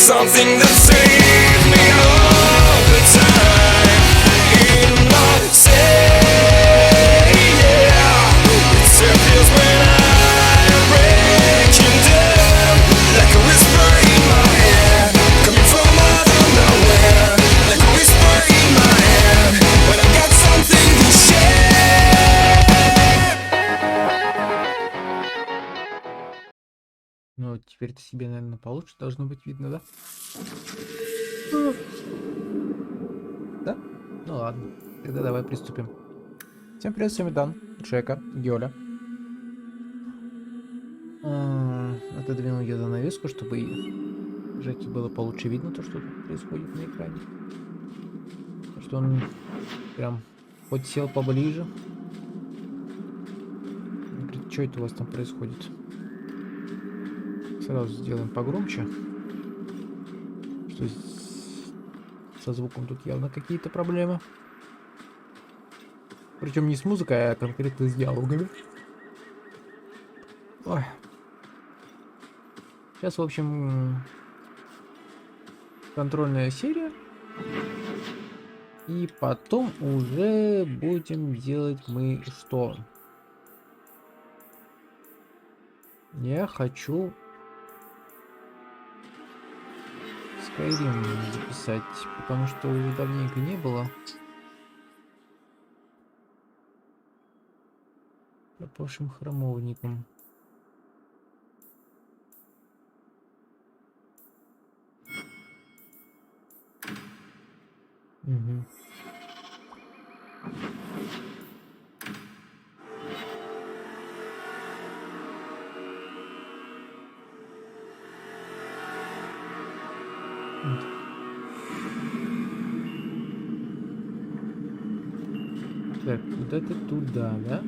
something that saves me all the time. In my say, yeah, it disappears when I'm breaking down, like a whisper in my head, coming from out of nowhere, like a whisper in my head, when I got something to share. Ну, вот теперь-то себе, наверное, получше должно быть видно, да? Да? Ну ладно, тогда давай приступим. Всем привет, всем Дан, Джека, Геля. Отодвинул я занавеску, чтобы Джеке было получше видно то, что тут происходит на экране. Что он прям подсел поближе. Говорит, что это у вас там происходит? Сразу сделаем погромче. Что со звуком тут явно какие-то проблемы. Причем не с музыкой, а конкретно с диалогами. Ой. Сейчас, в общем, контрольная серия. И потом уже будем делать мы что? Я хочу Skyrim записать, потому что уже давненько не было. Пропавшим храмовником. Угу. Так, куда-то туда, да?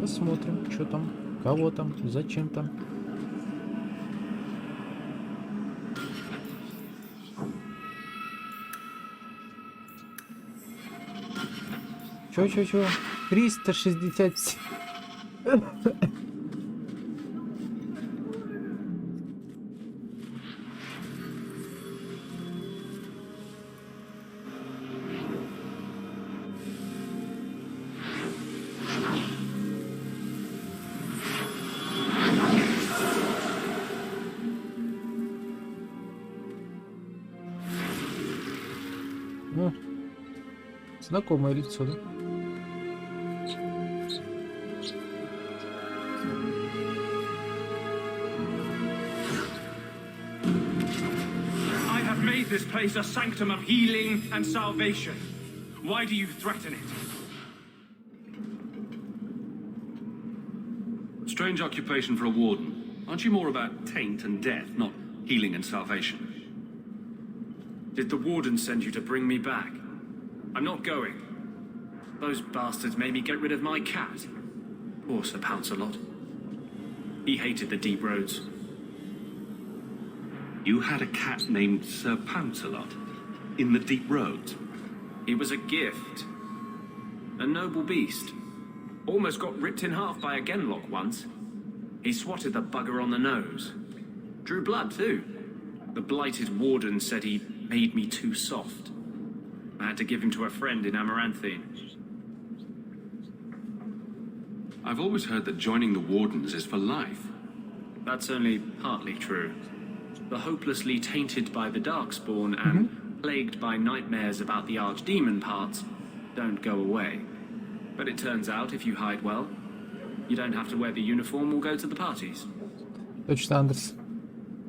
Посмотрим, что там, кого там, зачем там. Чё? 360. Ну, знакомое лицо, да? This place a sanctum of healing and salvation. Why do you threaten it? Strange occupation for a warden. Aren't you more about taint and death, not healing and salvation? Did the warden send you to bring me back? I'm not going. Those bastards made me get rid of my cat. Poor Sir Pouncelot. He hated the deep roads. You had a cat named Sir Pouncelot in the deep roads? He was a gift. A noble beast. Almost got ripped in half by a genlock once. He swatted the bugger on the nose. Drew blood, too. The blighted warden said he made me too soft. I had to give him to a friend in Amaranthine. I've always heard that joining the wardens is for life. That's only partly true. The hopelessly tainted by the Darkspawn and plagued by nightmares about the archdemon parts don't go away. But it turns out, if you hide well, you don't have to wear the uniform or go to the parties. Точно, Андерс.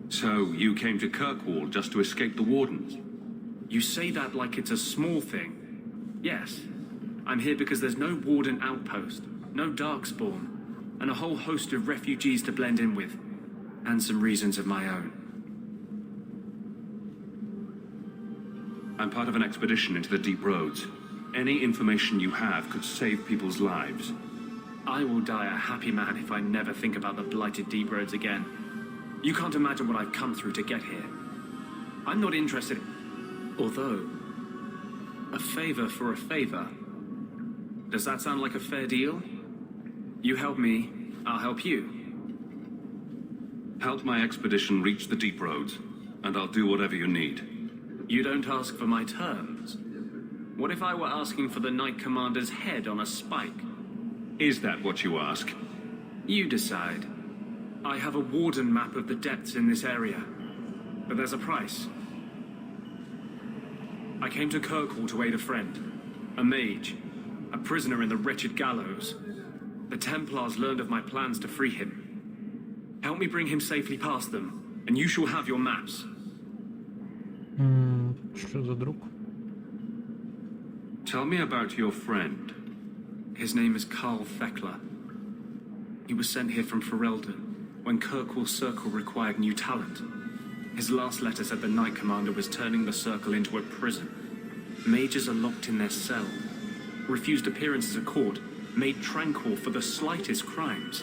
So, you came to Kirkwall just to escape the wardens? You say that like it's a small thing. Yes, I'm here because there's no warden outpost, no Darkspawn, and a whole host of refugees to blend in with, and some reasons of my own. I'm part of an expedition into the deep roads. Any information you have could save people's lives. I will die a happy man if I never think about the blighted deep roads again. You can't imagine what I've come through to get here. I'm not interested. Although, a favor for a favor. Does that sound like a fair deal? You help me, I'll help you. Help my expedition reach the deep roads, and I'll do whatever you need. You don't ask for my terms. What if I were asking for the Knight Commander's head on a spike? Is that what you ask? You decide. I have a warden map of the depths in this area, but there's a price. I came to Kirkwall to aid a friend, a mage, a prisoner in the wretched gallows. The Templars learned of my plans to free him. Help me bring him safely past them, and you shall have your maps. Что за друг? Tell me about your friend. His name is Carl Thekla. He was sent here from Ferelden when Kirkwall's circle required new talent. His last letter said the Knight Commander was turning the circle into a prison. Mages are locked in their cell, refused appearances at court, made tranquil for the slightest crimes.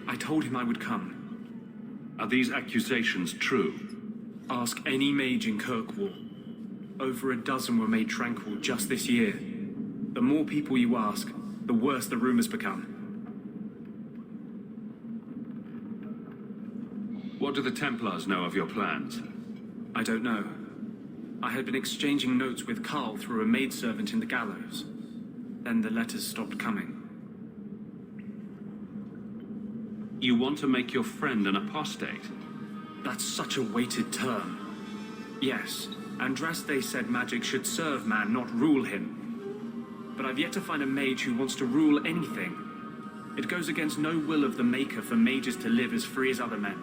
I told him I would come. Are these accusations true? Ask any mage in Kirkwall. Over a dozen were made tranquil just this year. The more people you ask, the worse the rumors become. What do the Templars know of your plans? I don't know. I had been exchanging notes with Carl through a maidservant in the gallows. Then the letters stopped coming. You want to make your friend an apostate? That's such a weighted term. Yes, Andraste said magic should serve man, not rule him. But I've yet to find a mage who wants to rule anything. It goes against no will of the Maker for mages to live as free as other men.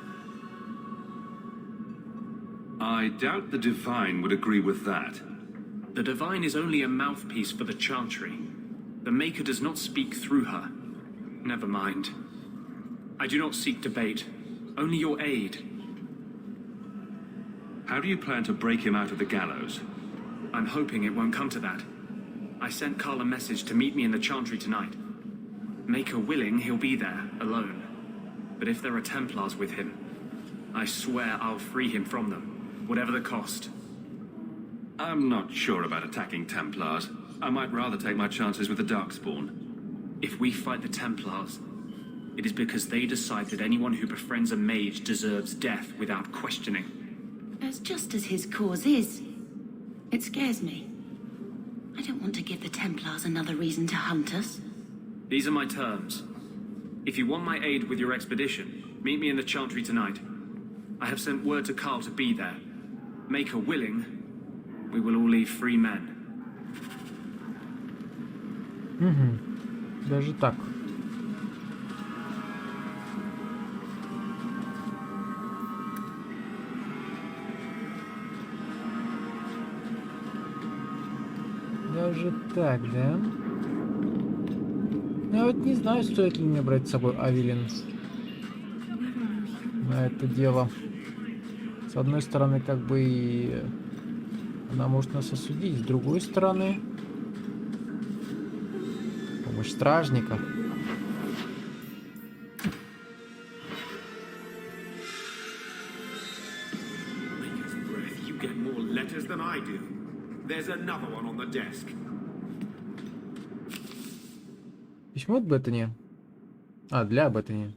I doubt the Divine would agree with that. The Divine is only a mouthpiece for the Chantry. The Maker does not speak through her. Never mind. I do not seek debate, only your aid. How do you plan to break him out of the gallows? I'm hoping it won't come to that. I sent Carl a message to meet me in the Chantry tonight. Maker willing, he'll be there, alone. But if there are Templars with him, I swear I'll free him from them, whatever the cost. I'm not sure about attacking Templars. I might rather take my chances with the Darkspawn. If we fight the Templars, it is because they decide that anyone who befriends a mage deserves death without questioning. As just as his cause is. It scares me. I don't want to give the Templars another reason to hunt us. These are my terms. If you want my aid with your expedition, meet me in the Chantry tonight. I have sent word to Carl to be there. Maker willing, we will all leave free men. Даже так. Даже так, да? Я вот не знаю, стоит ли мне брать с собой Авелин на это дело. С одной стороны, как бы и она может нас осудить, с другой стороны, помощь стражника. You get more letters than I do. There's another one on the desk. Письмо от Беттани. А, для Беттани.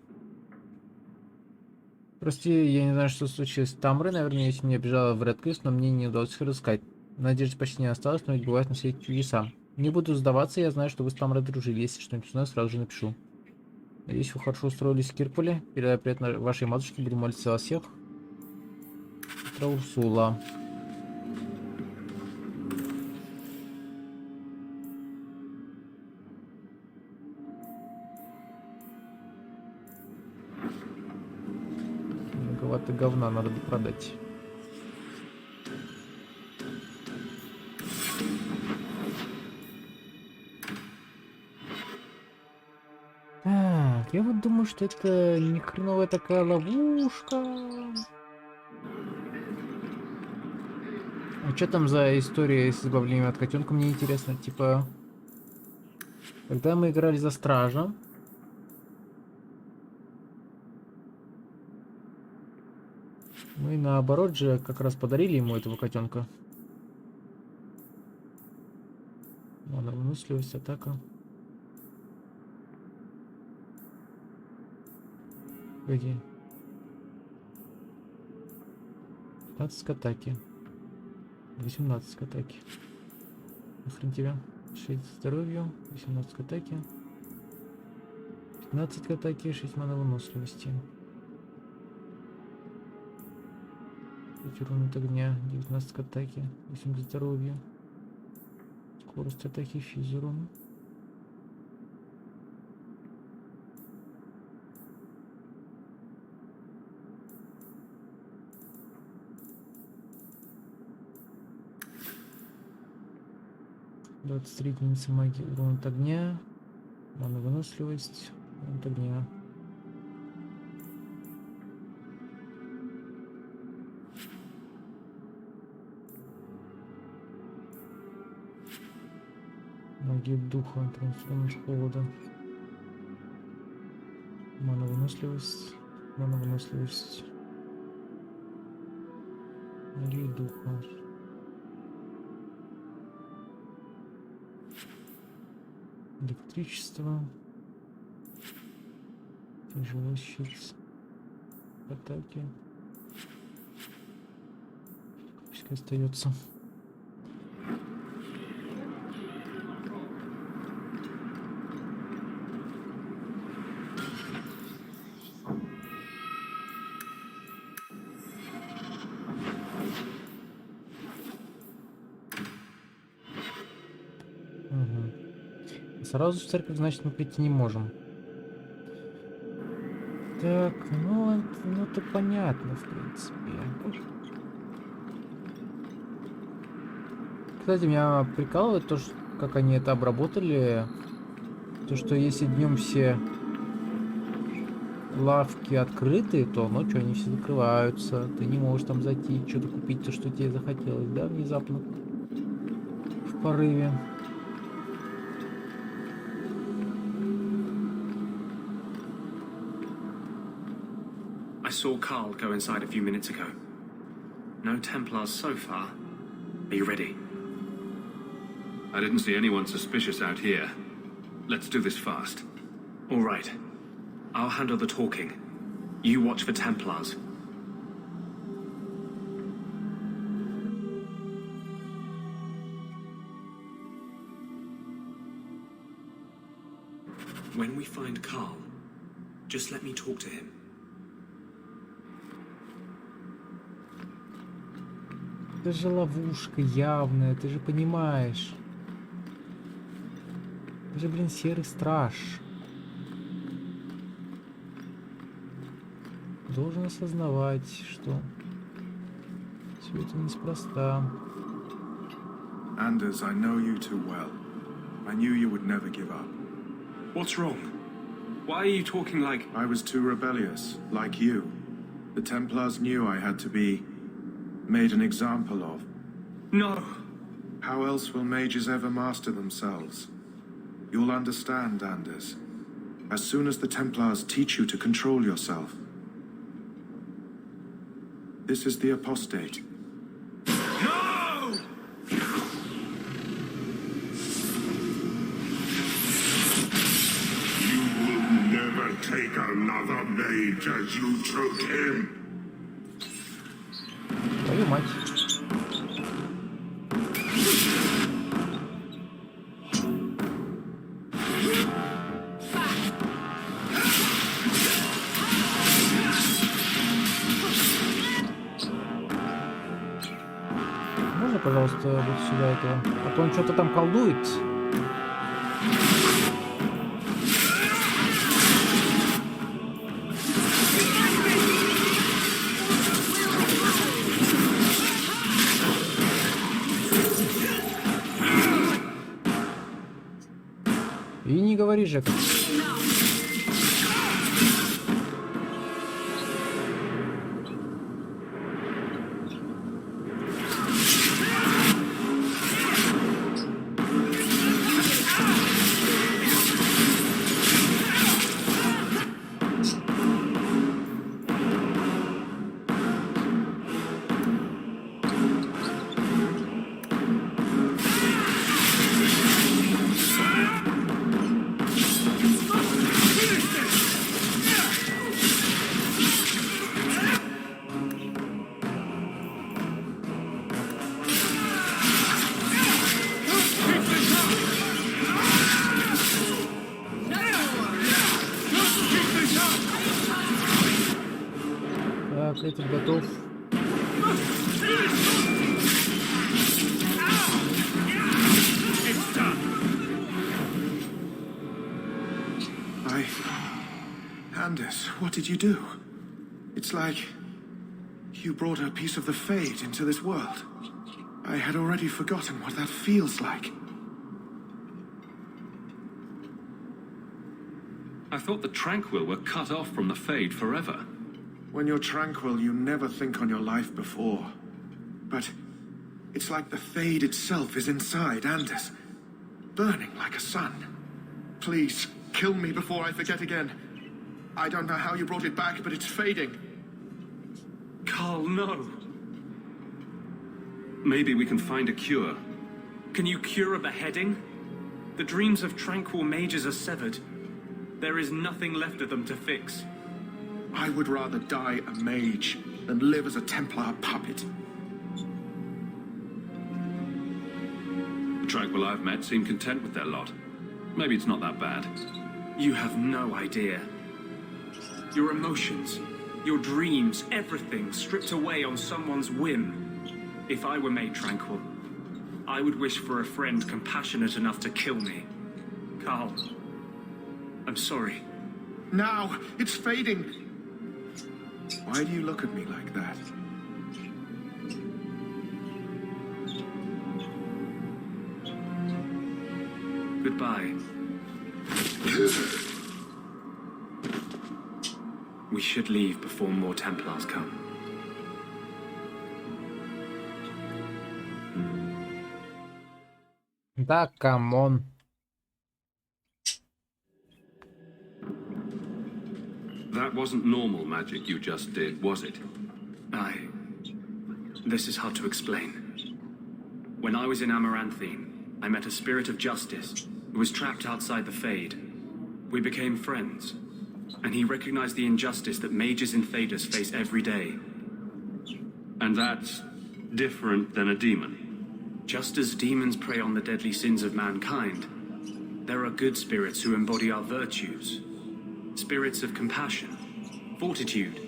Прости, я не знаю, что случилось с Тамрой. Наверное, если меня бежала в Редквист, но мне не удалось их разыскать. Надежды почти не осталось, но ведь бывает на свете чудеса. Не буду сдаваться, я знаю, что вы с Тамрой дружили. Если что-нибудь узнаю, сразу же напишу. Надеюсь, вы хорошо устроились в Киркволле. Передай привет вашей матушке, будем молиться во всех. Урсула. Многовато говна надо бы продать. Так, я вот думаю, что это не хреновая такая ловушка. А что там за история с избавлением от котенка, мне интересно. Типа, когда мы играли за стража, Мы наоборот же как раз подарили ему этого котенка. Ладно, выносливость, атака. Погоди. 15 к атаке. 18 к атаке. Нахрен тебя. 6 здоровью, 18 к атаке. 15 к атаке, 6 мана выносливости. 5 урона от огня, 19 к атаке, 8 к здоровью. Скорость атаки, физурон. Единица магии, урон от огня, мана выносливость, урон от огня. Магия духа, трансформация холода. Мана выносливость, мана выносливость. Магия духа. Электричество. Тяжелый щит. Атаки. Пускай остается. Сразу в церковь, значит, мы прийти не можем. Так, ну это понятно, в принципе. Кстати, меня прикалывает то, что, как они это обработали. То, что если днем все лавки открыты, то ночью они все закрываются. Ты не можешь там зайти, что-то купить, то, что тебе захотелось, да, внезапно. В порыве. I saw Carl go inside a few minutes ago. No Templars so far. Are you ready? I didn't see anyone suspicious out here. Let's do this fast. All right. I'll handle the talking. You watch for Templars. When we find Carl, just let me talk to him. Это же ловушка явная, ты же понимаешь. Ты же, блин, серый страж. Должен осознавать, что все это неспроста. Anders, I know you too well. I knew you would never give up. What's wrong? Why are you talking like... I was too rebellious, like you. The Templars knew I had to be made an example of. No! How else will mages ever master themselves? You'll understand, Anders. As soon as the Templars teach you to control yourself. This is the apostate. No! You will never take another mage as you took him. Твою мать. Можно, пожалуйста, вот сюда этого? А то он что-то там колдует. И не говори, Жека. Так, этот готов. Андерс, what did you do? It's like you brought a piece of the Fade into this world. I had already forgotten what that feels like. I thought the Tranquil were cut off from the Fade forever. When you're tranquil, you never think on your life before. But it's like the Fade itself is inside Anders, burning like a sun. Please, kill me before I forget again. I don't know how you brought it back, but it's fading. Carl, no. Maybe we can find a cure. Can you cure a beheading? The dreams of tranquil mages are severed. There is nothing left of them to fix. I would rather die a mage than live as a Templar puppet. The Tranquil I've met seem content with their lot. Maybe it's not that bad. You have no idea. Your emotions, your dreams, everything stripped away on someone's whim. If I were made tranquil, I would wish for a friend compassionate enough to kill me. Carl, I'm sorry. Now, it's fading. Why do you look at me like that? Goodbye. We should leave before more Templars come. Да, камон. That wasn't normal magic you just did, was it? This is hard to explain. When I was in Amaranthine, I met a spirit of justice who was trapped outside the Fade. We became friends, and he recognized the injustice that mages in Thedas face every day. And that's different than a demon? Just as demons prey on the deadly sins of mankind, there are good spirits who embody our virtues. Spirits of compassion, fortitude,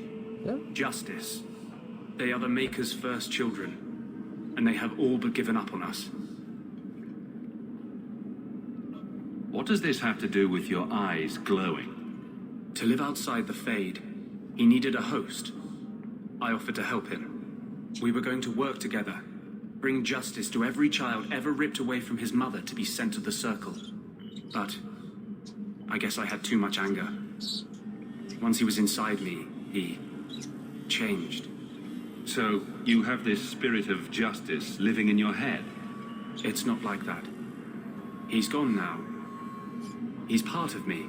justice. They are the Maker's first children, and they have all but given up on us. What does this have to do with your eyes glowing? To live outside the Fade, he needed a host. I offered to help him. We were going to work together, bring justice to every child ever ripped away from his mother to be sent to the Circle. But I guess I had too much anger. Once he was inside me, he changed. So, you have this spirit of justice living in your head? It's not like that. He's gone now. He's part of me.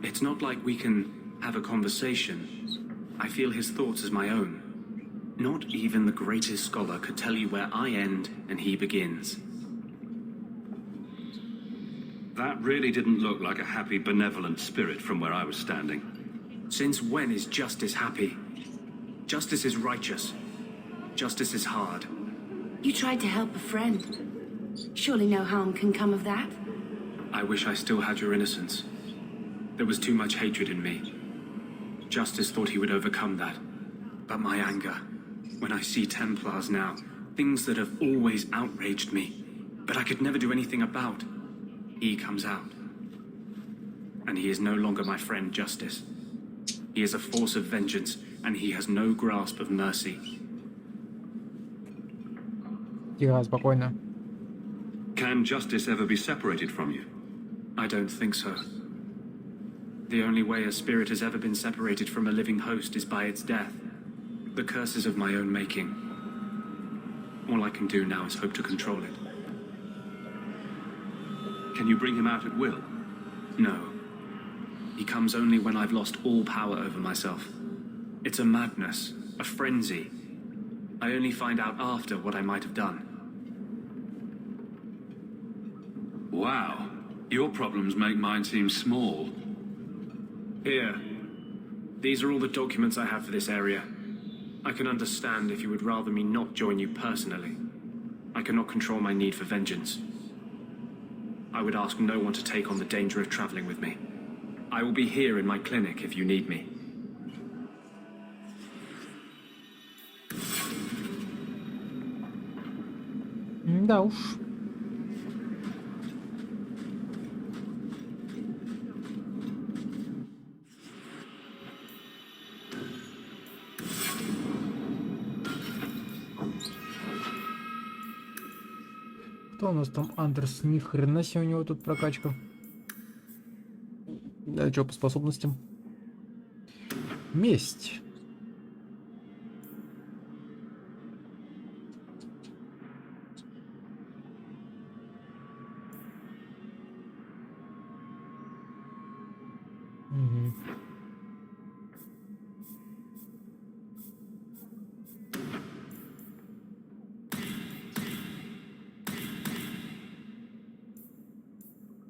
It's not like we can have a conversation. I feel his thoughts as my own. Not even the greatest scholar could tell you where I end and he begins. That really didn't look like a happy, benevolent spirit from where I was standing. Since when is justice happy? Justice is righteous. Justice is hard. You tried to help a friend. Surely no harm can come of that. I wish I still had your innocence. There was too much hatred in me. Justice thought he would overcome that. But my anger, when I see Templars now, things that have always outraged me, but I could never do anything about, he comes out. And he is no longer my friend, Justice. He is a force of vengeance, and he has no grasp of mercy. Тихо, спокойно. Can justice ever be separated from you? I don't think so. The only way a spirit has ever been separated from a living host is by its death. The curse is of my own making. All I can do now is hope to control it. Can you bring him out at will? No. He comes only when I've lost all power over myself. It's a madness, a frenzy. I only find out after what I might have done. Wow. Your problems make mine seem small. Here. These are all the documents I have for this area. I can understand if you would rather me not join you personally. I cannot control my need for vengeance. I would ask no one to take on the danger of traveling with me. I will be here in my clinic if you need me. Да уж. Кто у нас там? Андерс. Ни хрена себе у него тут прокачка. Да, что по способностям? Месть. Угу.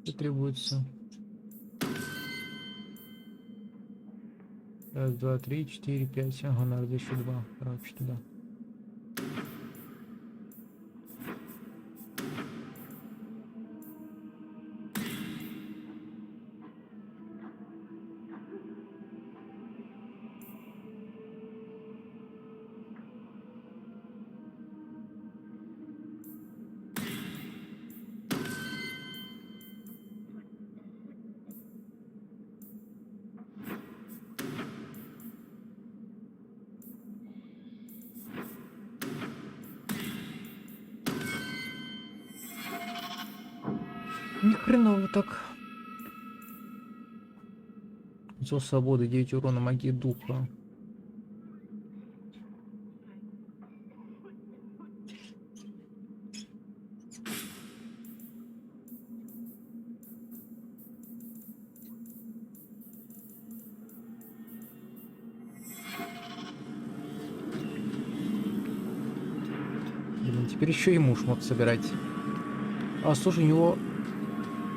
Что требуется? Раз, два, три, четыре, пять. Ага, надо еще два. Короче, туда. Ни хреново так. Зов свободы, 9 урона магии духа. Блин, теперь еще и муж мог собирать. А, слушай, у него...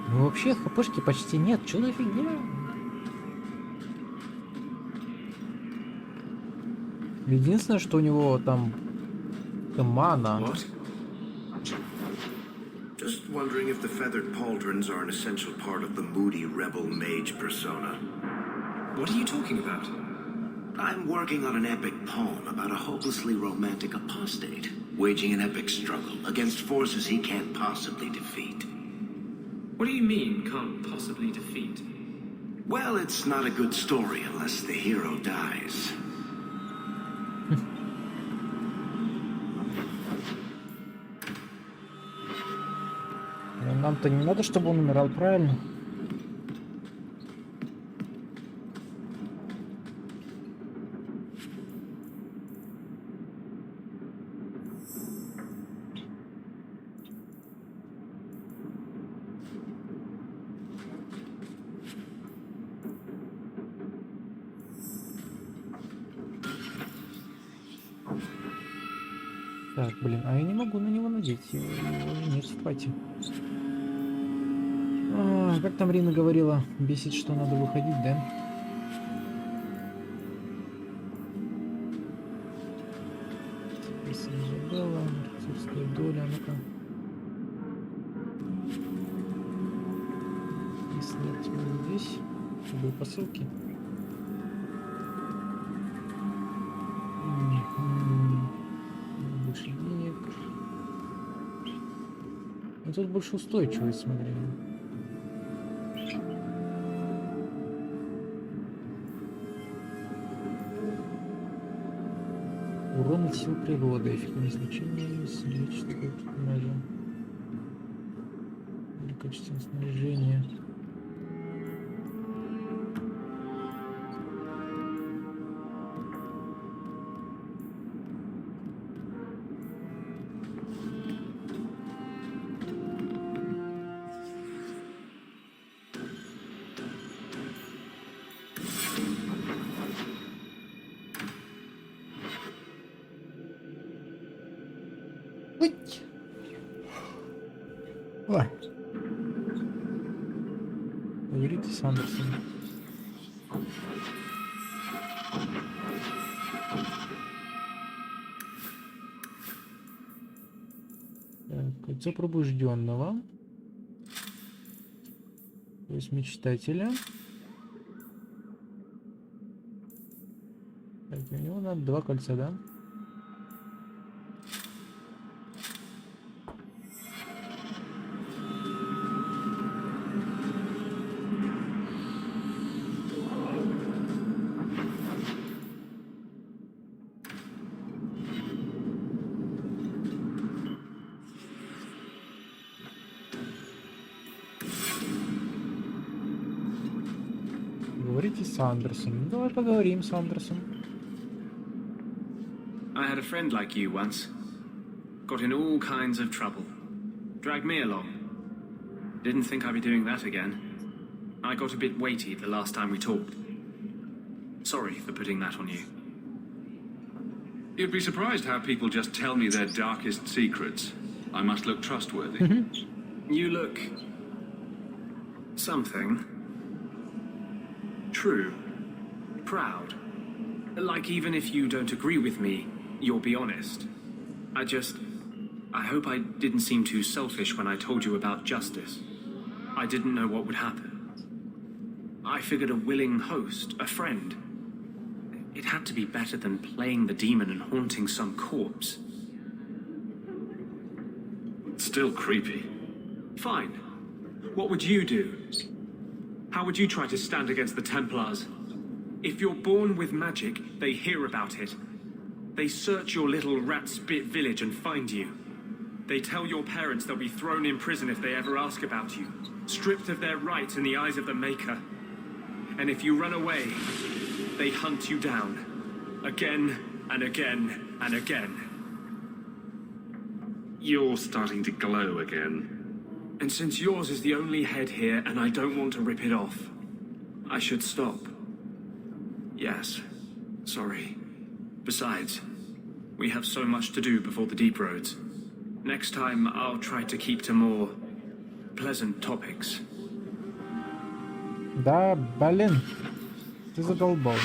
Ну, вообще хпшки почти нет. Чё за фигня? Единственное, что у него там... мана. What? Just wondering if the feathered pauldrons are an essential part of the moody rebel mage persona. What are you talking about? I'm working on an epic poem about a hopelessly romantic apostate, waging an epic struggle against forces he can't possibly defeat. What do you mean, can't possibly defeat? Well, it's not a good story unless the hero dies. Нам-то не надо, чтобы он умирал, правильно? Так, блин, а я не могу на него надеть, его нет в пати. А, как там Рина говорила, бесит, что надо выходить, да? Изабелла, рыцарская доля, ну-ка. Если нет, мы здесь, любые посылки. Больше денег. Ну тут больше устойчивость, смотри. Урон от сил природы, эффективность лечения, лечит персонажа. Или качественное снаряжение. Ой. Поговорите с Андерсом. Так, кольцо пробужденного. То есть мечтателя. Так, у него надо 2 кольца, да? Поговорите с Андерсом. Давай поговорим с Андерсом. I had a friend like you once. Got in all kinds of trouble. Dragged me along. Didn't think I'd be doing that again. I got a bit weighty the last time we talked. Sorry for putting that on you. You'd be surprised how people just tell me their darkest secrets. I must look trustworthy. You look... something. True. Proud. Like even if you don't agree with me, you'll be honest. I hope I didn't seem too selfish when I told you about justice. I didn't know what would happen. I figured a willing host, a friend. It had to be better than playing the demon and haunting some corpse. Still creepy. Fine. What would you do? How would you try to stand against the Templars? If you're born with magic, they hear about it. They search your little rat-spit village and find you. They tell your parents they'll be thrown in prison if they ever ask about you, stripped of their rights in the eyes of the Maker. And if you run away, they hunt you down. Again and again and again. You're starting to glow again. And since yours is the only head here and I don't want to rip it off, I should stop. Yes, sorry. Besides, we have so much to do before the deep roads. Next time, I'll try to keep to more pleasant topics. Да, блин. Ты задолбал.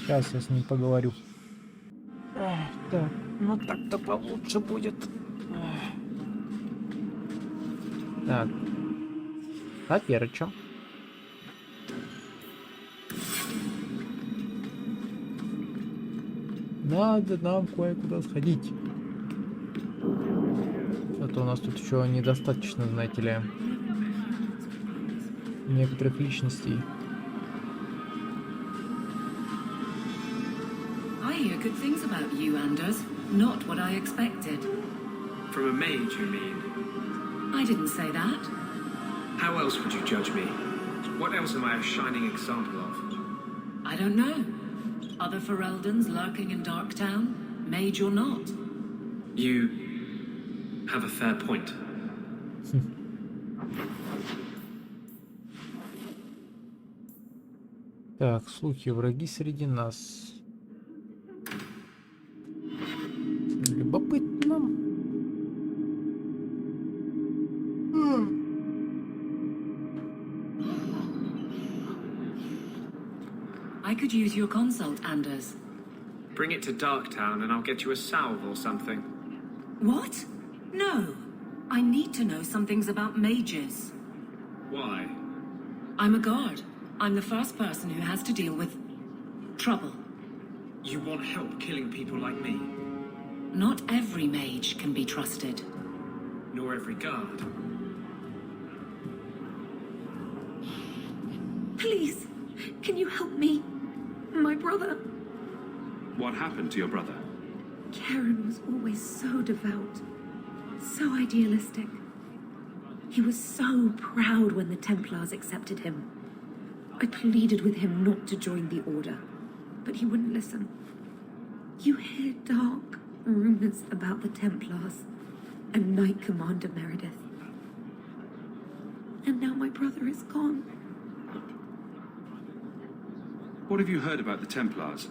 Сейчас я с ним поговорю. Так, ну так-то получше будет. Так. А теперь что? Надо нам кое-куда сходить. А то у нас тут еще недостаточно, знаете ли, некоторых личностей. I hear good things about you, Anders. Not what I expected. From a mage, you mean? I didn't say that. How else would you judge me? What else am I a shining example of? I don't know. Other Fereldans lurking in Darktown? Mage or not? You have a fair point. Так, слухи, враги среди нас. Любопытно. I could use your consult, Anders. Bring it to Darktown and I'll get you a salve or something. What? No. I need to know some things about mages. Why? I'm a guard. I'm the first person who has to deal with trouble. You want help killing people like me? Not every mage can be trusted. Nor every guard. Please, can you help me? My brother. What happened to your brother? Karen was always so devout, so idealistic. He was so proud when the Templars accepted him. I pleaded with him not to join the Order, but he wouldn't listen. You hear dark rumors about the Templars and Knight Commander Meredith. And now my brother is gone. What have you heard about the Templars?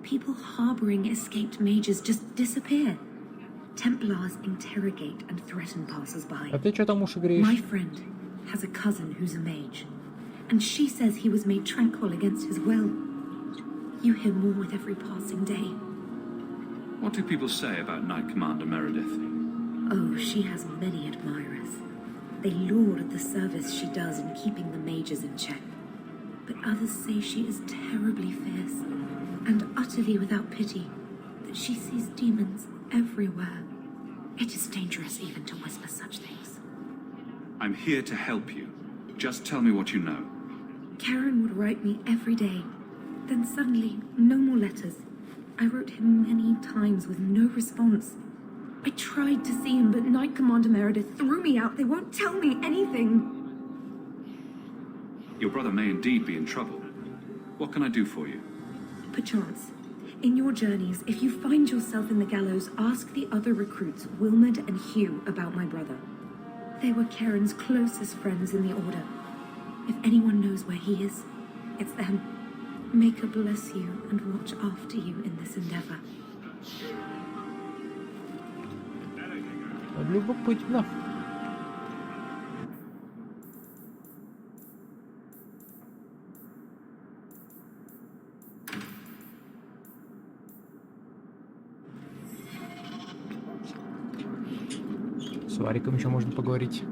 People harboring escaped mages just disappear. Templars interrogate and threaten passers-by. А ты что там уши греешь? My friend has a cousin who's a mage, and she says he was made tranquil against his will. You hear more with every passing day. What do people say about Knight Commander Meredith? Oh, she has many admirers. They laud the service she does in keeping the mages in check. But others say she is terribly fierce and utterly without pity, that she sees demons everywhere. It is dangerous even to whisper such things. I'm here to help you. Just tell me what you know. Karen would write me every day. Then suddenly, no more letters. I wrote him many times with no response. I tried to see him, but Knight Commander Meredith threw me out. They won't tell me anything. Your brother may indeed be in trouble. What can I do for you? Perchance, in your journeys, if you find yourself in the gallows, ask the other recruits, Wilmerd and Hugh, about my brother. They were Karen's closest friends in the Order. If anyone knows where he is, it's them. May God bless you and watch after you in this endeavor. Любопытно. С Вариком еще можно поговорить.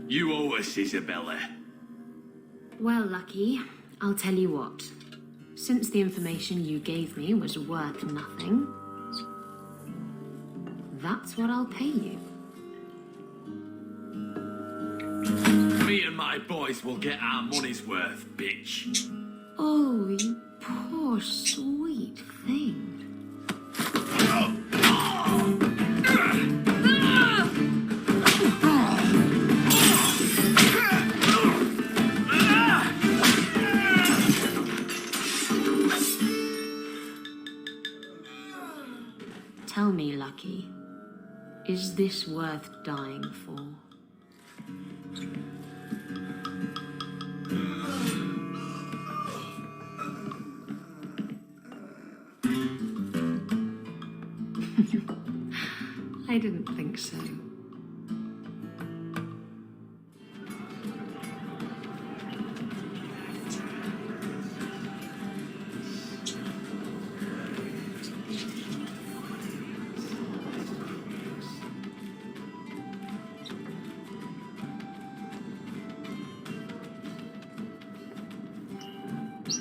You owe us, Isabella. Well, Lucky, I'll tell you what. Since the information you gave me was worth nothing, that's what I'll pay you. Me and my boys will get our money's worth, bitch. Oh, you poor sweet thing. Tell me, Lucky, is this worth dying for? I didn't think so.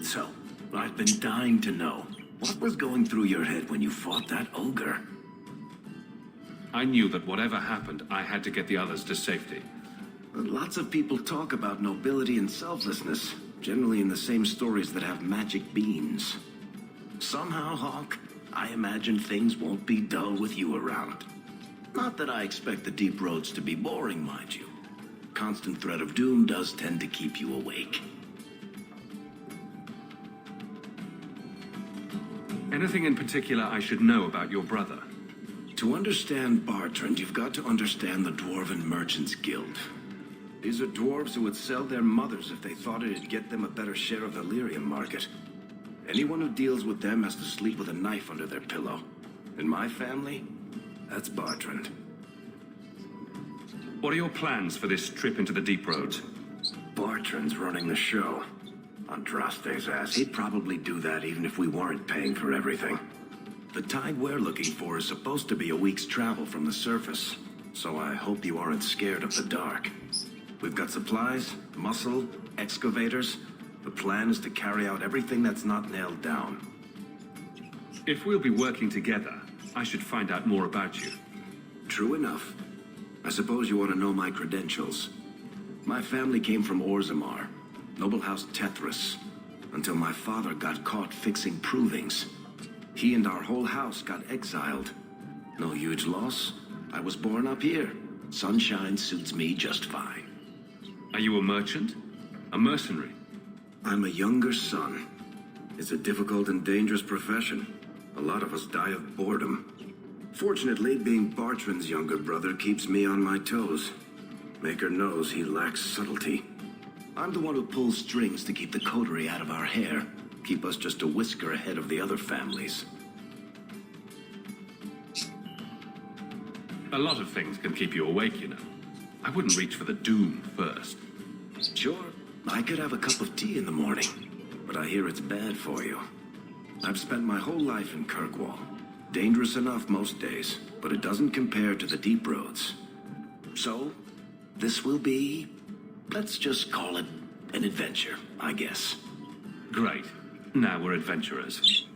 So, I've been dying to know. What was going through your head when you fought that ogre? I knew that whatever happened, I had to get the others to safety. Lots of people talk about nobility and selflessness, generally in the same stories that have magic beans. Somehow, Hawk, I imagine things won't be dull with you around. Not that I expect the deep roads to be boring, mind you. Constant threat of doom does tend to keep you awake. Anything in particular I should know about your brother? To understand Bartrand, you've got to understand the Dwarven Merchants Guild. These are dwarves who would sell their mothers if they thought it'd get them a better share of the lyrium market. Anyone who deals with them has to sleep with a knife under their pillow. In my family, that's Bartrand. What are your plans for this trip into the deep roads? Bartrand's running the show. Andraste's ass. He'd probably do that even if we weren't paying for everything. The tide we're looking for is supposed to be a week's travel from the surface, so I hope you aren't scared of the dark. We've got supplies, muscle, excavators. The plan is to carry out everything that's not nailed down. If we'll be working together, I should find out more about you. True enough. I suppose you want to know my credentials. My family came from Orzammar, noble house Tethras, until my father got caught fixing provings. He and our whole house got exiled. No huge loss. I was born up here. Sunshine suits me just fine. Are you a merchant? A mercenary? I'm a younger son. It's a difficult and dangerous profession. A lot of us die of boredom. Fortunately, being Bartrand's younger brother keeps me on my toes. Maker knows he lacks subtlety. I'm the one who pulls strings to keep the coterie out of our hair. Keep us just a whisker ahead of the other families. A lot of things can keep you awake, you know. I wouldn't reach for the doom first. Sure, I could have a cup of tea in the morning. but I hear it's bad for you. I've spent my whole life in Kirkwall. Dangerous enough most days, but it doesn't compare to the deep roads. So, this will be, let's just call it an adventure, I guess. Great. Now we're adventurers.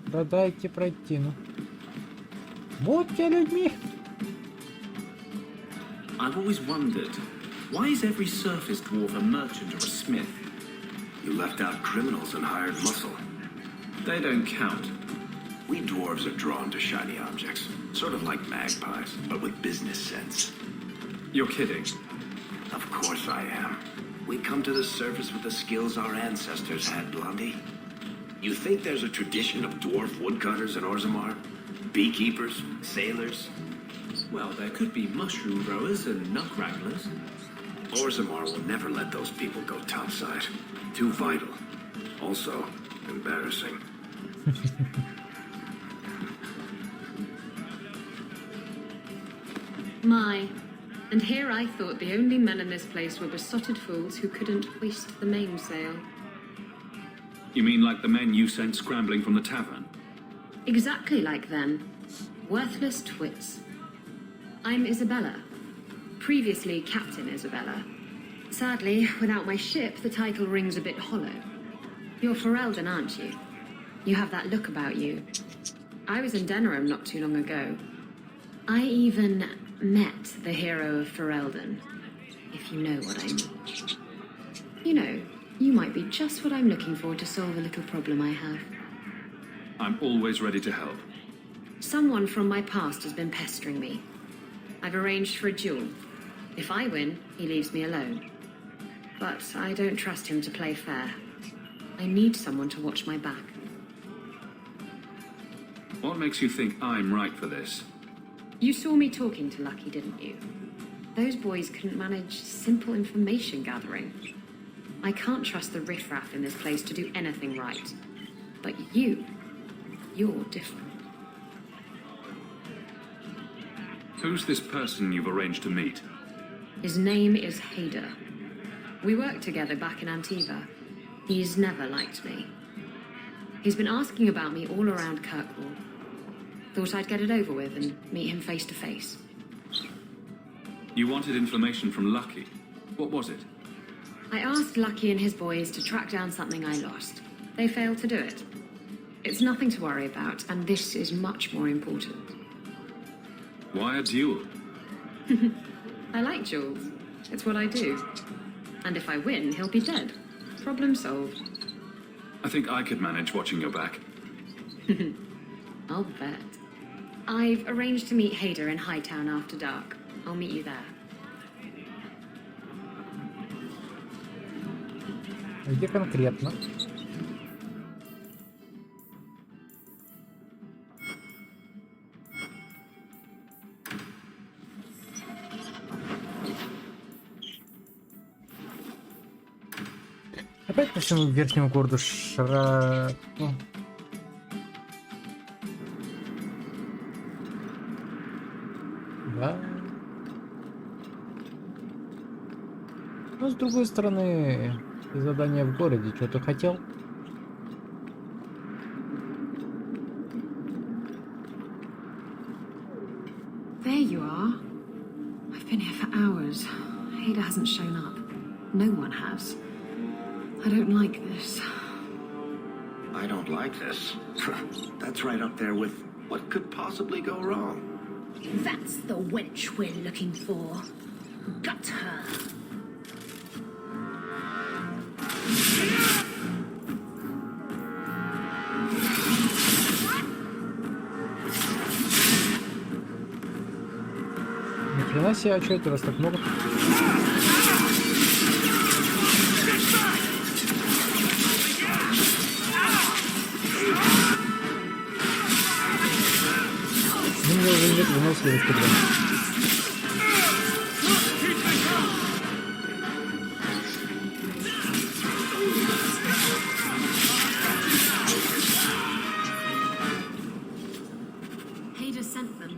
Да дайте пройти, ну. Будьте людьми. I've always wondered, why is every surface dwarf a merchant or a smith? You left out criminals and hired muscle. They don't count. We dwarves are drawn to shiny objects, sort of like magpies, but with business sense. You're kidding. Of course I am. We come to the surface with the skills our ancestors had, Blondie. You think there's a tradition of dwarf woodcutters in Orzammar? Beekeepers? Sailors? Well, there could be mushroom growers and nut wranglers. Orzammar will never let those people go topside. Too vital. Also, embarrassing. My. And here I thought the only men in this place were besotted fools who couldn't hoist the mainsail. You mean like the men you sent scrambling from the tavern? Exactly like them. Worthless twits. I'm Isabella. Previously Captain Isabella. Sadly, without my ship, the title rings a bit hollow. You're Ferelden, aren't you? You have that look about you. I was in Denerim not too long ago. I even met the hero of Ferelden, if you know what I mean. You know, you might be just what I'm looking for to solve a little problem I have. I'm always ready to help. Someone from my past has been pestering me. I've arranged for a duel. If I win, he leaves me alone. But I don't trust him to play fair. I need someone to watch my back. What makes you think I'm right for this? You saw me talking to Lucky, didn't you? Those boys couldn't manage simple information gathering. I can't trust the riffraff in this place to do anything right. But you're different. Who's this person you've arranged to meet? His name is Hader. We worked together back in Antiva. He's never liked me. He's been asking about me all around Kirkwall. Thought I'd get it over with and meet him face to face. You wanted information from Lucky. What was it? I asked Lucky and his boys to track down something I lost. They failed to do it. It's nothing to worry about, and this is much more important. Why a duel? I like duels. It's what I do. And if I win, he'll be dead. Problem solved. I think I could manage watching your back. I'll bet. I've arranged to meet Hader in Hightown after dark. I'll meet you there. Где конкретно? Опять по всему верхнему городу ну. Да. Но с другой стороны, и задание в городе, что ты хотел? There you are. I've been here for hours. Hader hasn't shown up. No one has. I don't like this. I don't like this. That's right up there with what could possibly go wrong. That's the wench we're looking for. Got her. Нихрена себе, а что это раз так много? Мне уже нет выносливости, блин. Hader sent them.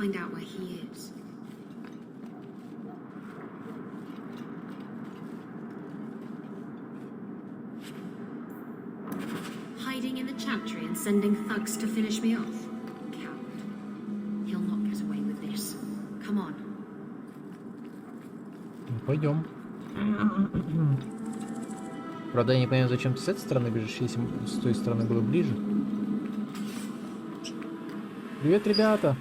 find out where he is. Hiding in the chantry and sending thugs to finish me off. Coward. He'll not get away with this. Come on. Пойдем. Правда, я не понимаю, зачем ты с этой стороны бежишь, если с той стороны было ближе. Привет, ребята!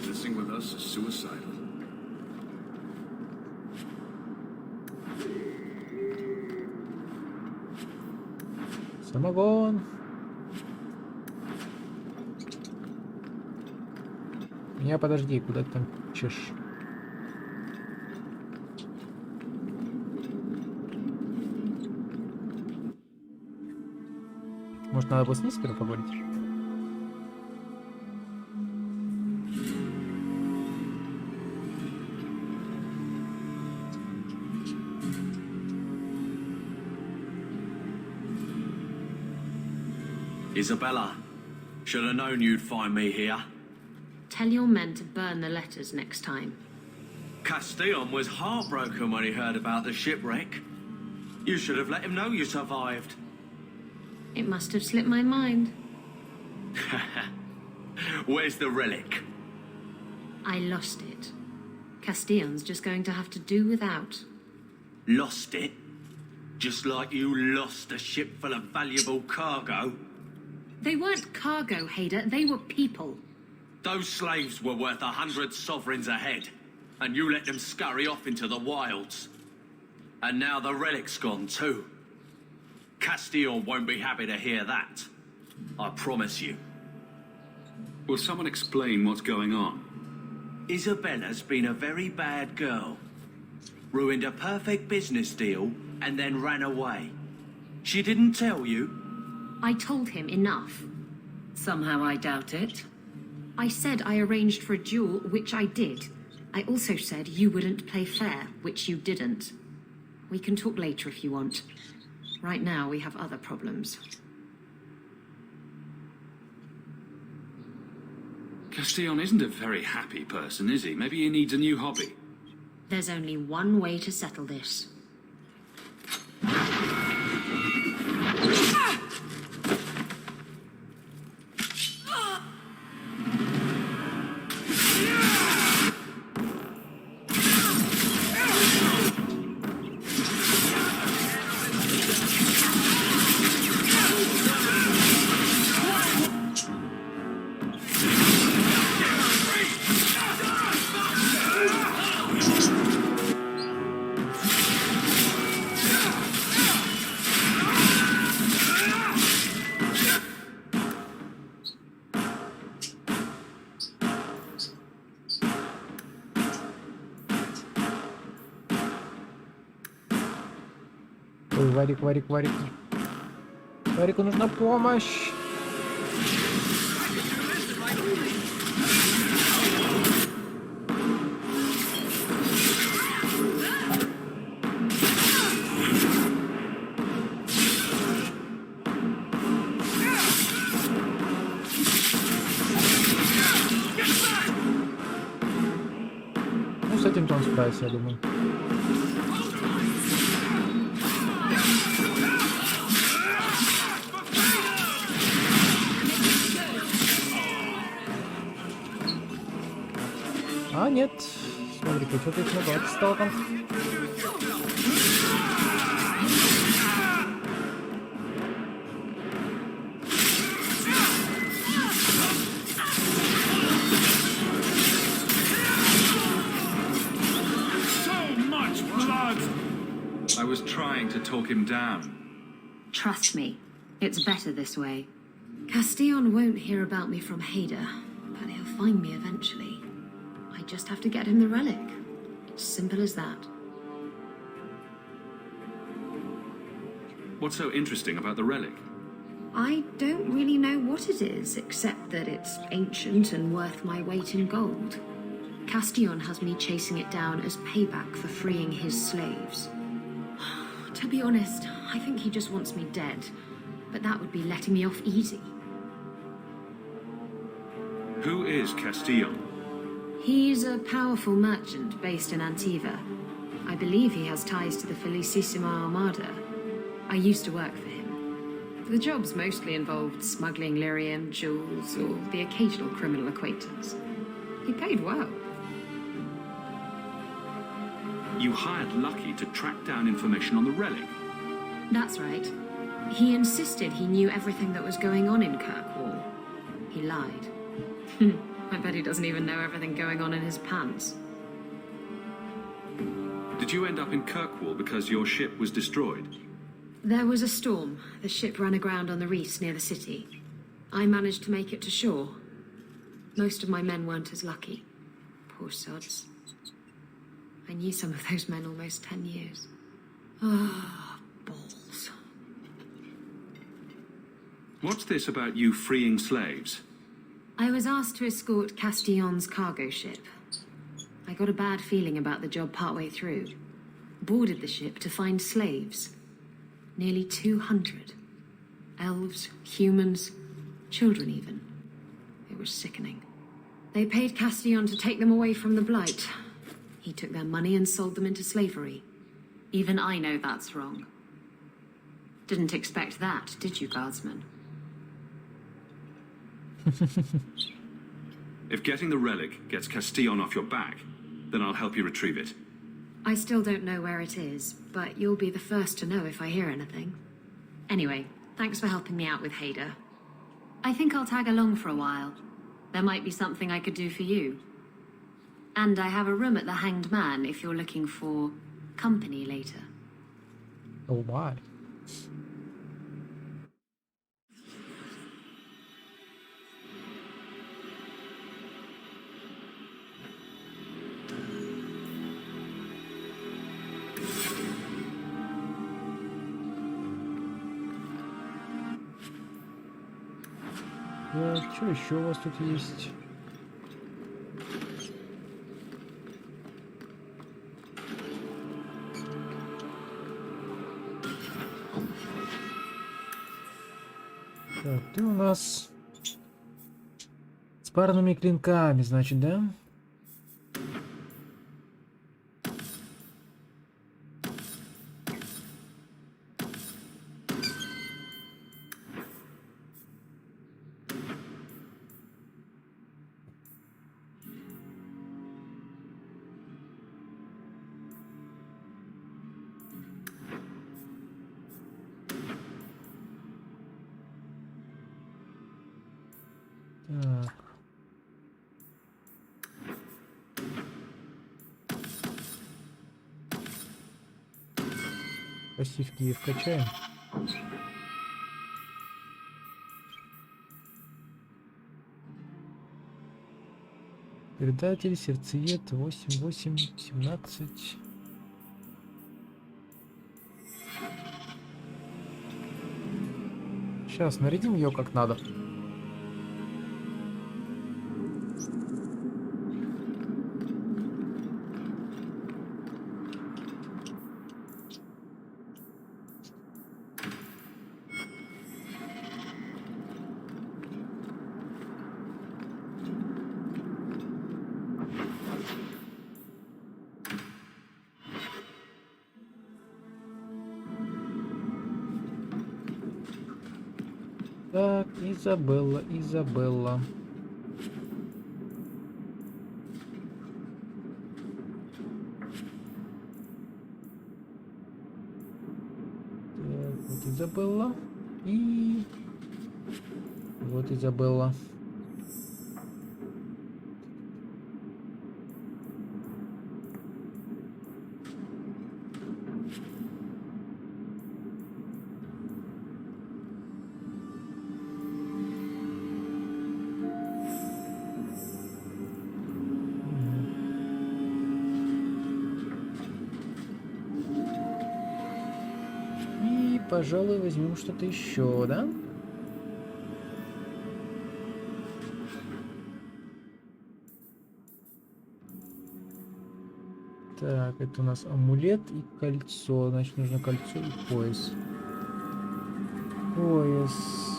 Messing with us is suicidal. Самогон. Меня подожди, куда ты там чешешь? Может, надо было с ней сперва поговорить? Isabella, should have known you'd find me here. Tell your men to burn the letters next time. Castillon was heartbroken when he heard about the shipwreck. You should have let him know you survived. It must have slipped my mind. Where's the relic? I lost it. Castillon's just going to have to do without. Lost it? Just like you lost a ship full of valuable cargo? They weren't cargo, Hader. They were people. Those slaves were worth 100 sovereigns a head, and you let them scurry off into the wilds. And now the relic's gone too. Castillon won't be happy to hear that. I promise you. Will someone explain what's going on? Isabella's been a very bad girl. Ruined a perfect business deal and then ran away. She didn't tell you? I told him enough. Somehow I doubt it. I said I arranged for a duel, which I did. I also said you wouldn't play fair, which you didn't. We can talk later if you want. Right now, we have other problems. Castillon isn't a very happy person, is he? Maybe he needs a new hobby. There's only one way to settle this. Ой, Варик. Варику нужна помощь. Ну, с этим-то он справится, я думаю. А, нет. Смотри-ка, что-то их много стало там. trying to talk him down. Trust me, it's better this way. Castillon won't hear about me from Hader, but he'll find me eventually. I just have to get him the relic. It's simple as that. What's so interesting about the relic? I don't really know what it is, except that it's ancient and worth my weight in gold. Castillon has me chasing it down as payback for freeing his slaves. To be honest, I think he just wants me dead, but that would be letting me off easy. Who is Castillon? He's a powerful merchant based in Antiva. I believe he has ties to the Felicissima Armada. I used to work for him. The jobs mostly involved smuggling lyrium, jewels, or the occasional criminal acquaintance. He paid well. You hired Lucky to track down information on the relic. That's right. He insisted he knew everything that was going on in Kirkwall. He lied. I bet he doesn't even know everything going on in his pants. Did you end up in Kirkwall because your ship was destroyed? There was a storm. The ship ran aground on the reefs near the city. I managed to make it to shore. Most of my men weren't as lucky. Poor sods. I knew some of those men almost 10 years. Ah, balls. What's this about you freeing slaves? I was asked to escort Castillon's cargo ship. I got a bad feeling about the job partway through. Boarded the ship to find slaves. Nearly 200. Elves, humans, children even. It was sickening. They paid Castillon to take them away from the Blight. He took their money and sold them into slavery. Even I know that's wrong. Didn't expect that, did you, Guardsman? If getting the relic gets Castillon off your back, then I'll help you retrieve it. I still don't know where it is, but you'll be the first to know if I hear anything. Anyway, thanks for helping me out with Hader. I think I'll tag along for a while. There might be something I could do for you. And I have a room at the Hanged Man if you're looking for company later. Oh, why? Что еще у вас тут есть? Так, ты у нас с парными клинками, значит, да? Так. Пассивки вкачаем. Предатель, сердцеед, 8, 8, 17. Сейчас нарядим ее как надо. Так, Изабелла, Изабелла. Так, вот Изабелла. И вот Изабелла. пожалуй, возьмем что-то еще, да? Так, это у нас амулет и кольцо. Значит, нужно кольцо и пояс. Пояс.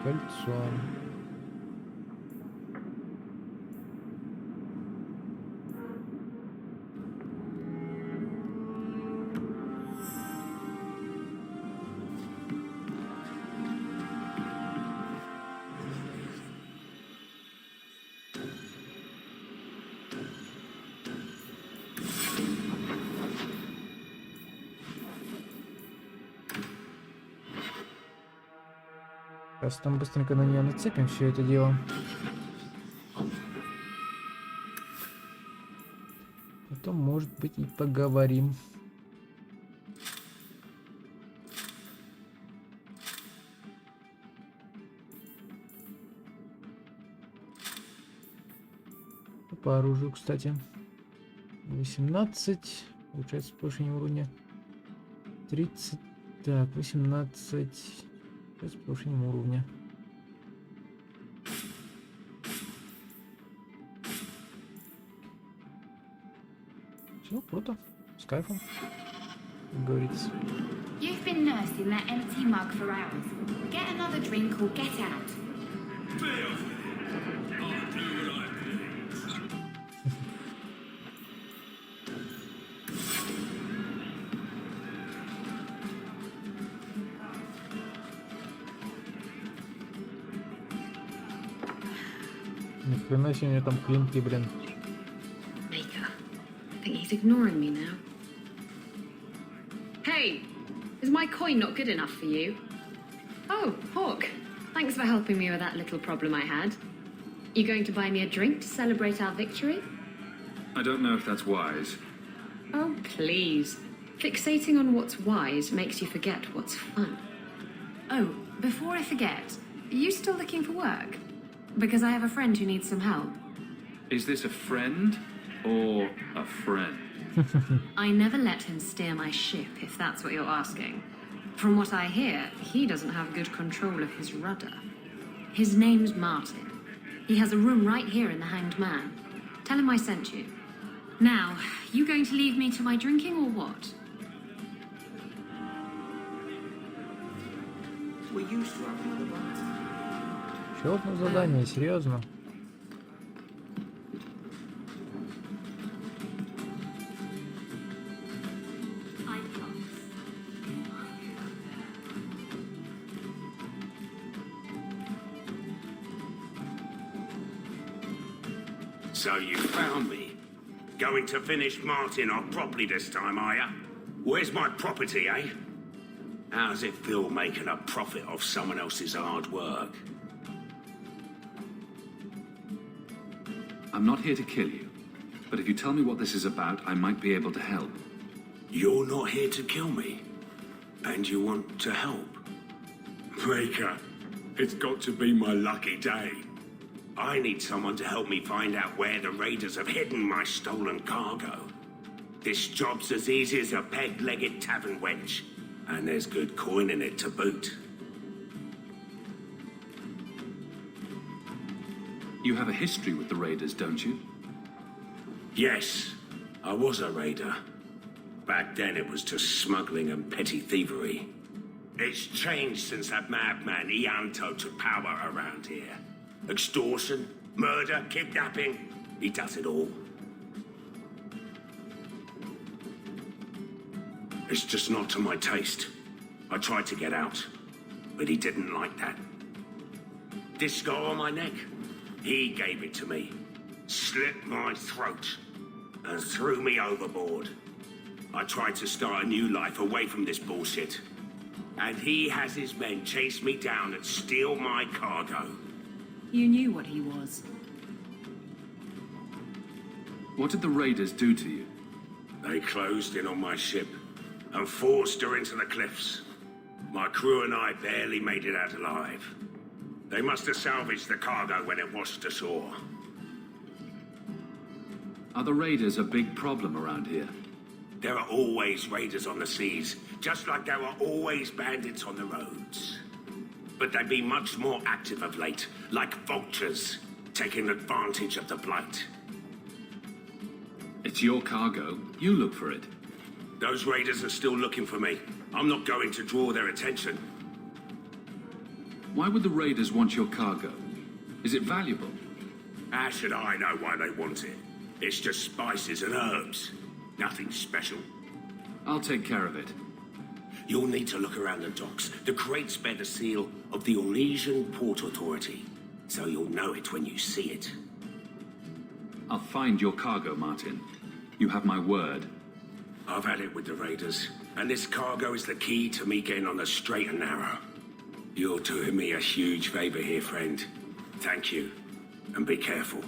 Кольцо. Сейчас там быстренько на нее нацепим все это дело. Потом, может быть, и поговорим. По оружию, кстати. 18. Получается, повышение уровня. 30. Так, 18. С повышением уровня. Все, круто. С кайфом. Как говорится. You've been nursing that empty mug for hours. Get another drink or get out. Ни хрена себе у него там клинки, блин. Maker. I think he's ignoring me now. Hey, is my coin not good enough for you? Oh, Hawk. Thanks for helping me with that little problem I had. You going to buy me a drink to celebrate our victory? I don't know if that's wise. Oh, please. Fixating on what's wise makes you forget what's fun. Oh, before I forget, are you still looking for work? Because I have a friend who needs some help. Is this a friend or a friend? I never let him steer my ship, if that's what you're asking. From what I hear, he doesn't have good control of his rudder. His name's Martin. He has a room right here in the Hanged Man. Tell him I sent you. Now, you going to leave me to my drinking or what? Were you struggling with the ones? Еще одно задание, серьезно. So you found me. Going to finish Martin off properly this time, are ya? Where's my property, eh? How's it feel making a profit off someone else's hard work? I'm not here to kill you, but if you tell me what this is about, I might be able to help. You're not here to kill me, and you want to help? Breaker, it's got to be my lucky day. I need someone to help me find out where the raiders have hidden my stolen cargo. This job's as easy as a peg-legged tavern wench, and there's good coin in it to boot. You have a history with the raiders, don't you? Yes, I was a raider. Back then it was just smuggling and petty thievery. It's changed since that madman Ianto took power around here. Extortion, murder, kidnapping, he does it all. It's just not to my taste. I tried to get out, but he didn't like that. This scar on my neck, he gave it to me, slit my throat, and threw me overboard. I tried to start a new life away from this bullshit. And he has his men chase me down and steal my cargo. You knew what he was. What did the raiders do to you? They closed in on my ship and forced her into the cliffs. My crew and I barely made it out alive. They must have salvaged the cargo when it washed ashore. Are the raiders a big problem around here? There are always raiders on the seas, just like there are always bandits on the roads. But they've been much more active of late, like vultures, taking advantage of the blight. It's your cargo. You look for it. Those raiders are still looking for me. I'm not going to draw their attention. Why would the raiders want your cargo? Is it valuable? How should I know why they want it? It's just spices and herbs. Nothing special. I'll take care of it. You'll need to look around the docks. The crates bear the seal of the Orlesian Port Authority, so you'll know it when you see it. I'll find your cargo, Martin. You have my word. I've had it with the raiders, and this cargo is the key to me getting on the straight and narrow. You're doing me a huge favor here, friend. Thank you, and be careful.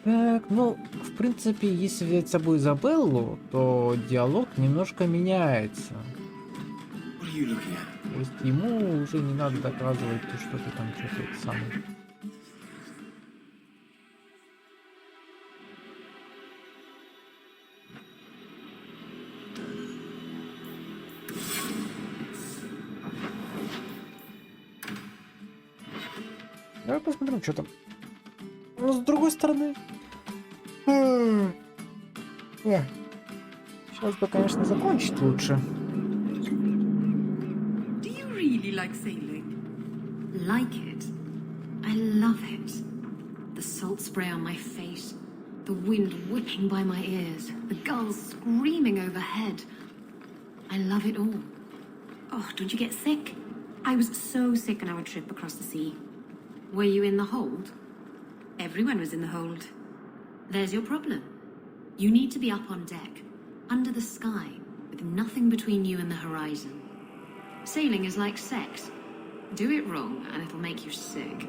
Так, ну, в принципе, если взять с собой Изабеллу, то диалог немножко меняется. То есть ему уже не надо доказывать, что ты там что-то самое. Давай посмотрим, что там. Ну, с другой стороны. Сейчас бы, конечно, закончить лучше. Do you really like sailing? Like it? I love it. The salt spray on my face, the wind whipping by my ears, the gulls screaming overhead. I love it all. Oh, don't you get sick? I was so sick on our trip across the sea. Were you in the hold? Everyone was in the hold. There's your problem. You need to be up on deck, under the sky, with nothing between you and the horizon. Sailing is like sex. Do it wrong and it'll make you sick.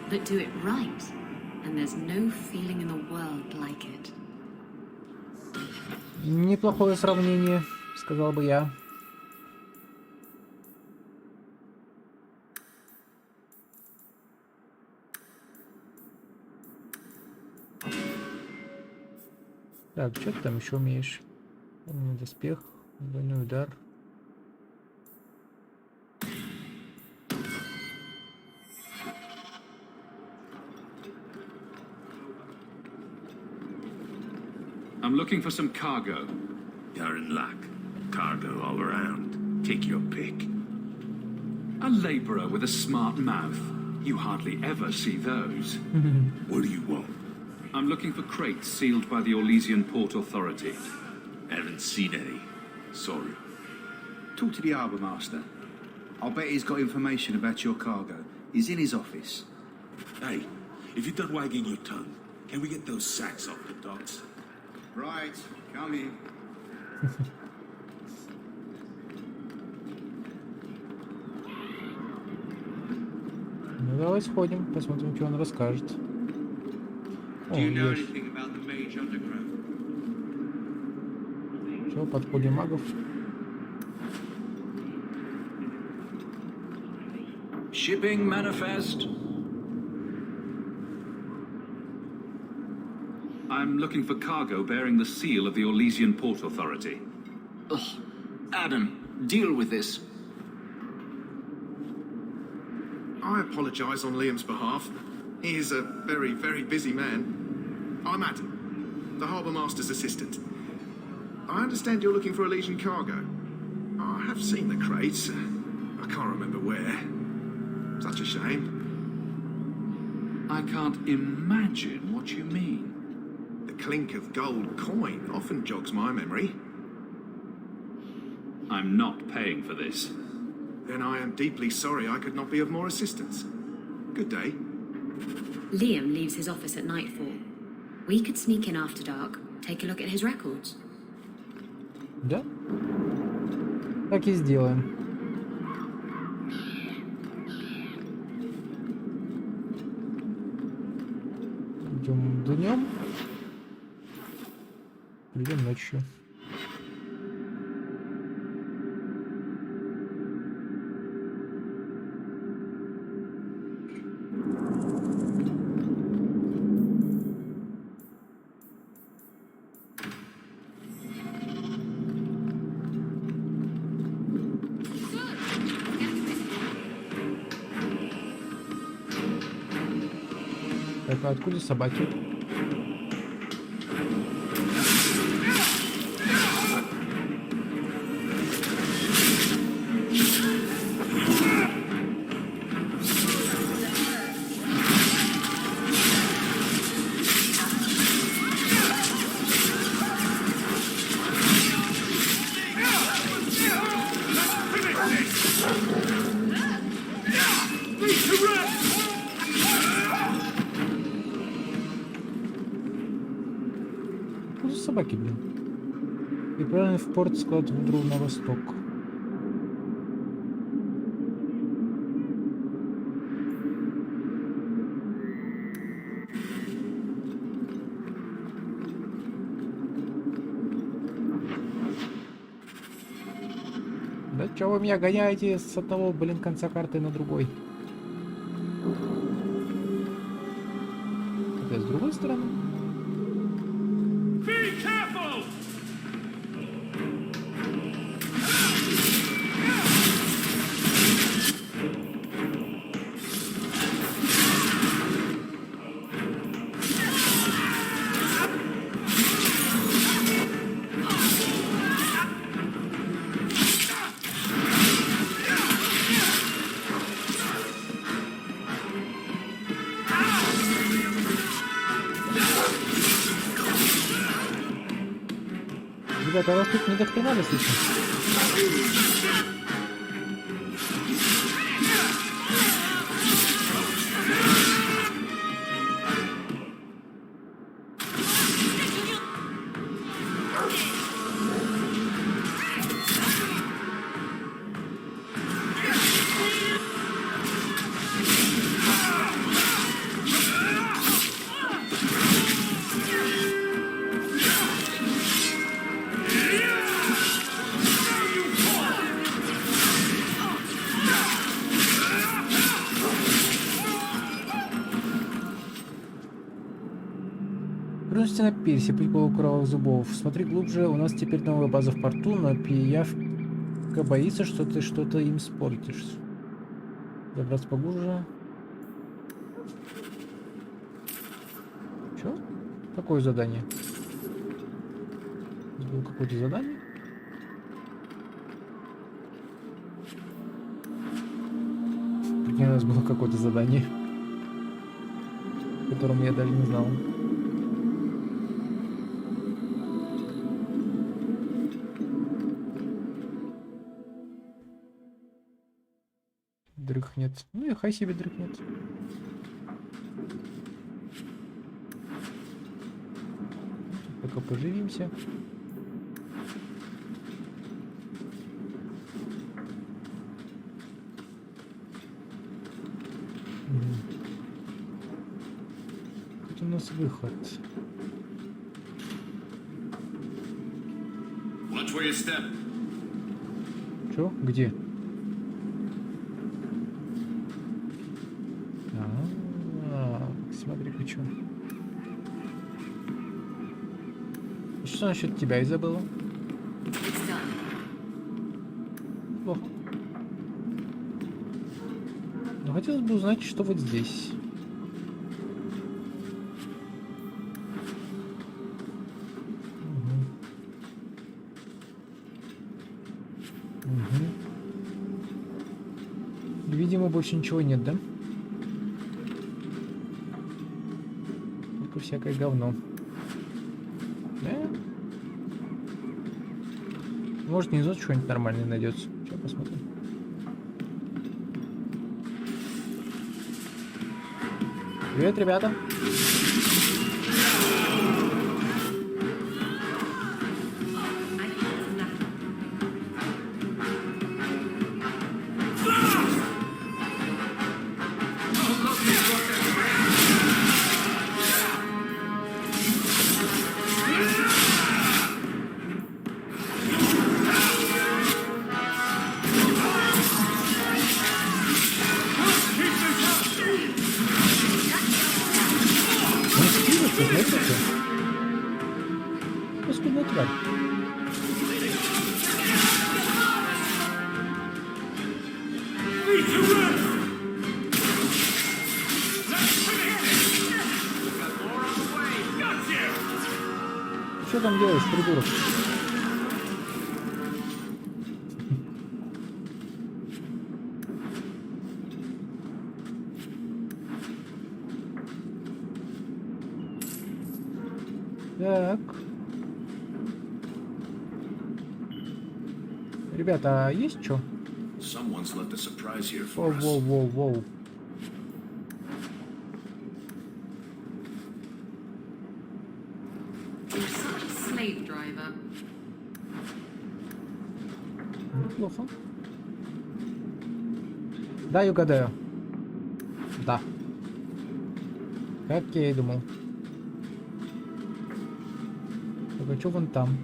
But do it right, and there's no feeling in the world like it. Неплохое сравнение, сказал бы я. Так, что ты там еще умеешь? Доспех, двойной удар. I'm looking for some cargo. You're in luck. Cargo all around. Take your pick. A laborer with a smart mouth. You hardly ever see those. What do you want? I'm looking for crates sealed by the Orlesian Port Authority. Haven't seen any. Sorry. Talk to the harbour master. I'll bet he's got information about your cargo. He's in his office. Hey, if you're done wagging your tongue, can we get those sacks off the docks? Right, come in. Ну давай сходим, посмотрим, что он расскажет. О, есть. Все, подходе магов. Shipping manifest. I'm looking for cargo bearing the seal of the Orlesian Port Authority. Ugh. Adam, deal with this. I apologise on Liam's behalf. He is a very, very busy man. I'm Adam, the Harbour Master's assistant. I understand you're looking for Orlesian cargo. I have seen the crates. I can't remember where. Such a shame. I can't imagine what you mean. The clink of gold coin often jogs my memory. I'm not paying for this. Then I am deeply sorry I could not be of more assistance. Good day. Liam leaves his office at nightfall. We could sneak in after dark, take a look at his records. Да? Так и сделаем. Идем днем. В Или ночью. Так, а откуда собаки? Откуда собаки, блин? И правильно в порт склад вдруг на восток. Да чё вы меня гоняете с одного, блин, конца карты на другой? Это с другой стороны? Ребята, а вас тут не до хрена ли слышно? Бросьте на пирсе, путь полукровых зубов. Смотри глубже, у нас теперь новая база в порту, но пиявка боится, что ты что-то им испортишь. Забраться поглубже. Чё? Какое задание? Было какое-то задание? Прикинь, у нас было какое-то задание, о котором я даже не знал. Дрыхнет. Ну и хай себе дрыхнет. Пока поживимся. Тут у нас выход. Watch where you step. Чё? Где? Смотри-ка, чё. Что насчет тебя, Изабелла? Плохо. Но хотелось бы узнать, что вот здесь. Угу. Видимо, больше ничего нет, да? Всякое говно. Да? Может, внизу что-нибудь нормальное найдется. Сейчас посмотрим. Привет, ребята. Что там делаешь, придурок? Так. Ребята, а есть что? Воу. Slave driver. Неплохо. Да, я угадаю. Да. Как я и думал. Так, а что вон там?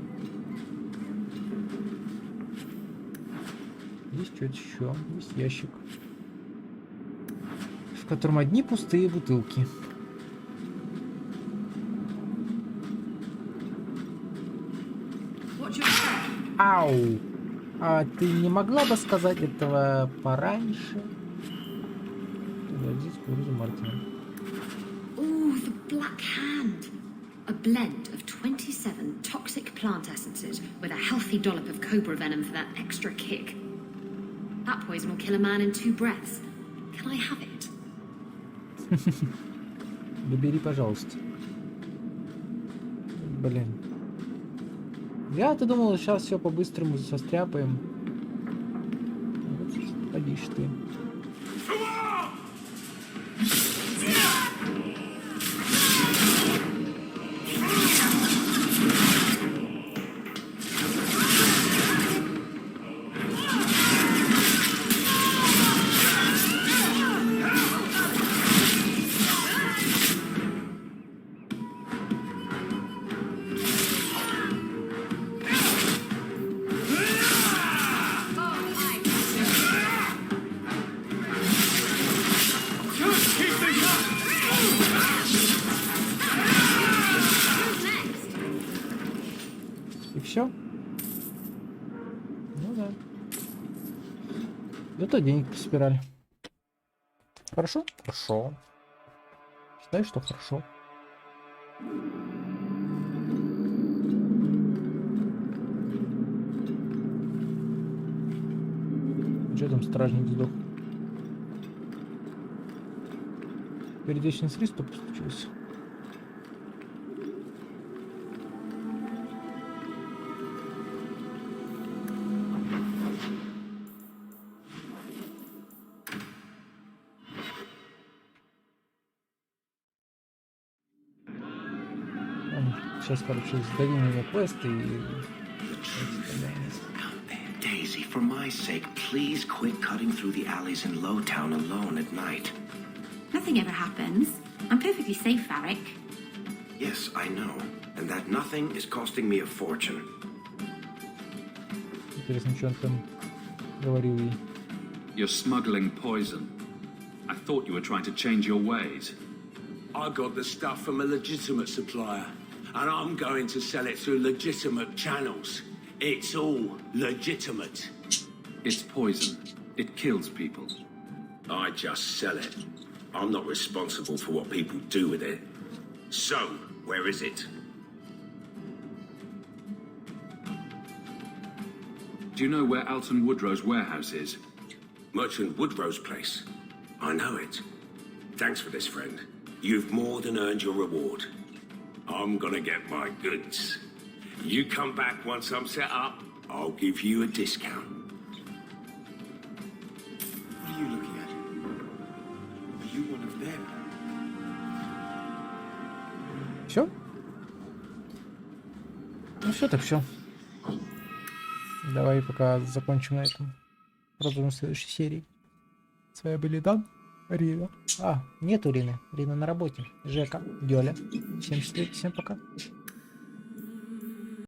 Есть что-то еще. Есть ящик, в котором одни пустые бутылки. Ау! А ты не могла бы сказать этого пораньше? Здесь курицу Мартина. Oh, the Black Hand. A blend of 27 toxic plant essences with a healthy dollop of cobra venom for that extra kick. That poison will kill a man in 2 breaths. Can I have it? Добери, пожалуйста. Блин. Я-то думал, сейчас все по-быстрому состряпаем. Вот, подишь ты. И все? Ну да. Зато денег пособирали. Хорошо? Хорошо. Считай, что хорошо. Че там стражник сдох? Сердечный приступ случился. Сейчас, короче, сдадим его квест и... Daisy, for my sake, please quit cutting through the alleys in Lowtown alone at night. Nothing ever happens. I'm perfectly safe, Varric. Yes, I know. And that nothing is costing me a fortune. Интересно, что он там говорил ей. You're smuggling poison. I thought you were trying to change your ways. I got the stuff from a legitimate supplier, and I'm going to sell it through legitimate channels. It's all legitimate. It's poison. It kills people. I just sell it. I'm not responsible for what people do with it. So, where is it? Do you know where Alton Woodrow's warehouse is? Merchant Woodrow's place. I know it. Thanks for this, friend. You've more than earned your reward. I'm gonna get my goods. You come back once I'm set up, I'll give you a discount. What are you looking at? Are you one of them? Все? Ну все, так все. Давай пока закончим на этом. Продолжим в следующей серии. С вами были Дан, Рина. А, нету Рины. Рина на работе. Жека, Дёля. Всем счастливо, всем пока.